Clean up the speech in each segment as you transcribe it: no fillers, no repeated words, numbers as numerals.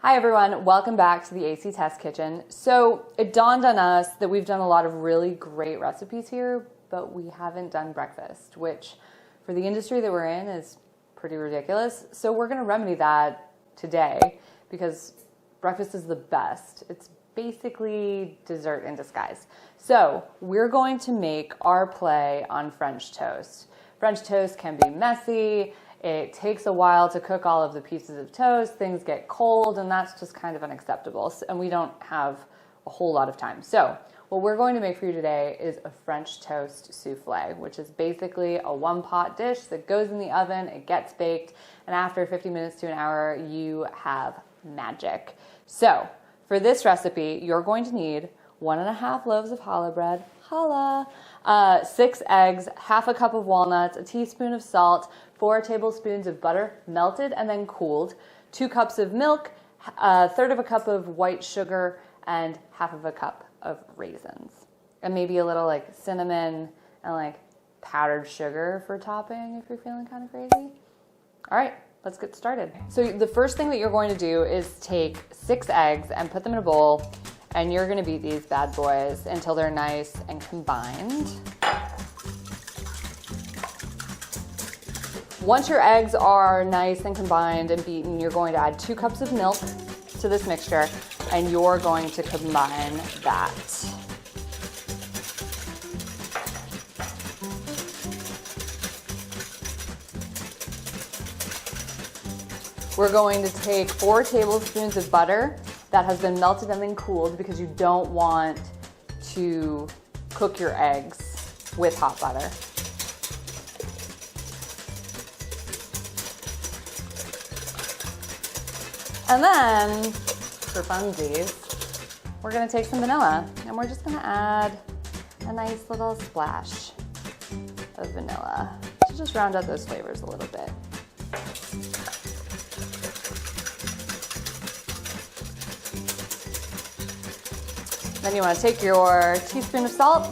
Hi everyone, welcome back to the AC Test Kitchen. So it dawned on us that we've done a lot of really great recipes here, but we haven't done breakfast, which for the industry that we're in is pretty ridiculous. So we're gonna remedy that today because breakfast is the best. It's basically dessert in disguise. So we're going to make our play on French toast. French toast can be messy. It takes a while to cook all of the pieces of toast. Things get cold, and that's just kind of unacceptable. And we don't have a whole lot of time. So what we're going to make for you today is a French toast souffle, which is basically a one-pot dish that goes in the oven, it gets baked, and after 50 minutes to an hour, you have magic. So for this recipe, you're going to need 1.5 loaves of challah bread, 6 eggs, half a cup of walnuts, a teaspoon of salt, 4 tablespoons of butter, melted and then cooled, 2 cups of milk, 1/3 of a cup of white sugar, and 1/2 a cup of raisins. And maybe a little like cinnamon and powdered sugar for topping if you're feeling kind of crazy. All right, let's get started. So the first thing that you're going to do is take 6 eggs and put them in a bowl, and you're gonna beat these bad boys until they're nice and combined. Once your eggs are nice and combined and beaten, you're going to add 2 cups of milk to this mixture, and you're going to combine that. We're going to take 4 tablespoons of butter that has been melted and then cooled because you don't want to cook your eggs with hot butter. And then, for funsies, we're gonna take some vanilla and we're just gonna add a nice little splash of vanilla to just round out those flavors a little bit. Then you want to take your teaspoon of salt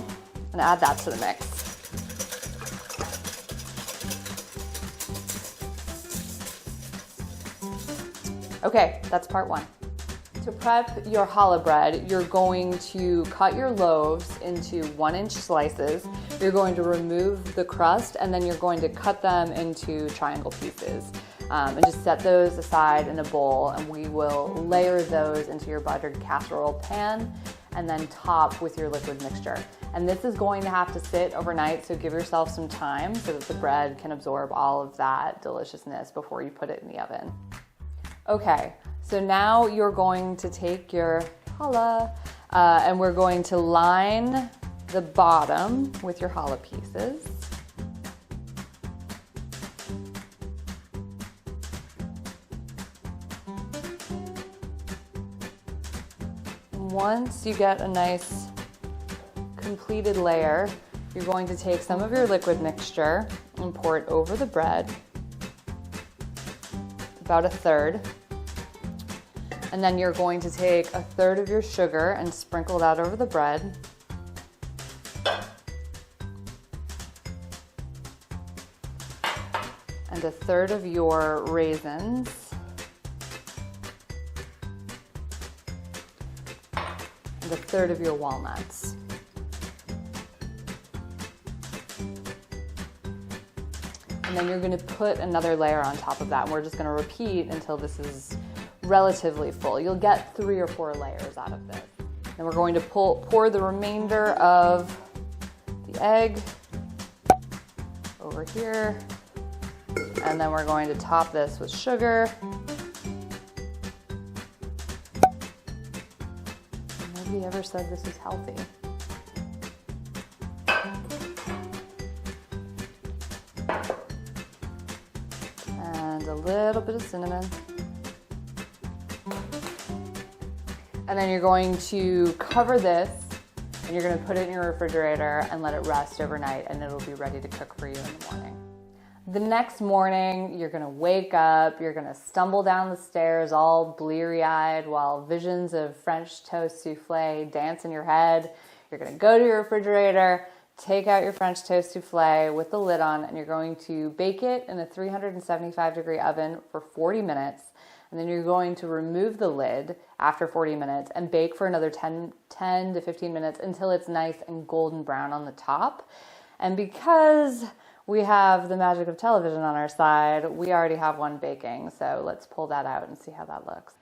and add that to the mix. Okay, that's part 1. To prep your challah bread, you're going to cut your loaves into 1-inch slices. You're going to remove the crust, and then you're going to cut them into triangle pieces. And just set those aside in a bowl, and we will layer those into your buttered casserole pan and then top with your liquid mixture. And this is going to have to sit overnight, so give yourself some time so that the bread can absorb all of that deliciousness before you put it in the oven. Okay, so now you're going to take your challah and we're going to line the bottom with your challah pieces. Once you get a nice completed layer, you're going to take some of your liquid mixture and pour it over the bread, about 1/3. And then you're going to take 1/3 of your sugar and sprinkle that over the bread. And 1/3 of your raisins. And 1/3 of your walnuts. And then you're going to put another layer on top of that, and we're just going to repeat until this is relatively full. You'll get 3 or 4 layers out of this. Then we're going to pour the remainder of the egg over here, and then we're going to top this with sugar. Nobody ever said this is healthy. And a little bit of cinnamon. And then you're going to cover this, and you're going to put it in your refrigerator and let it rest overnight, and it'll be ready to cook for you in the morning. The next morning, you're going to wake up, you're going to stumble down the stairs all bleary-eyed while visions of French toast souffle dance in your head. You're going to go to your refrigerator, take out your French toast souffle with the lid on, and you're going to bake it in a 375-degree oven for 40 minutes. And then you're going to remove the lid after 40 minutes and bake for another 10 to 15 minutes until it's nice and golden brown on the top. And because we have the magic of television on our side, we already have one baking. So let's pull that out and see how that looks.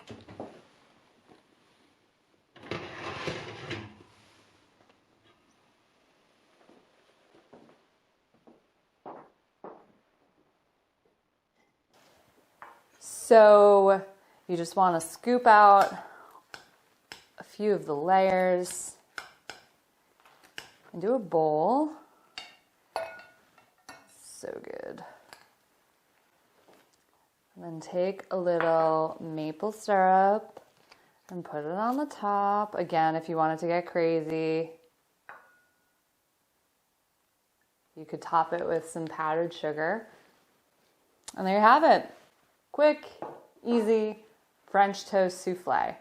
So you just want to scoop out a few of the layers into a bowl. So good. And then take a little maple syrup and put it on the top. Again, if you want it to get crazy, you could top it with some powdered sugar. And there you have it. Quick, easy French toast souffle.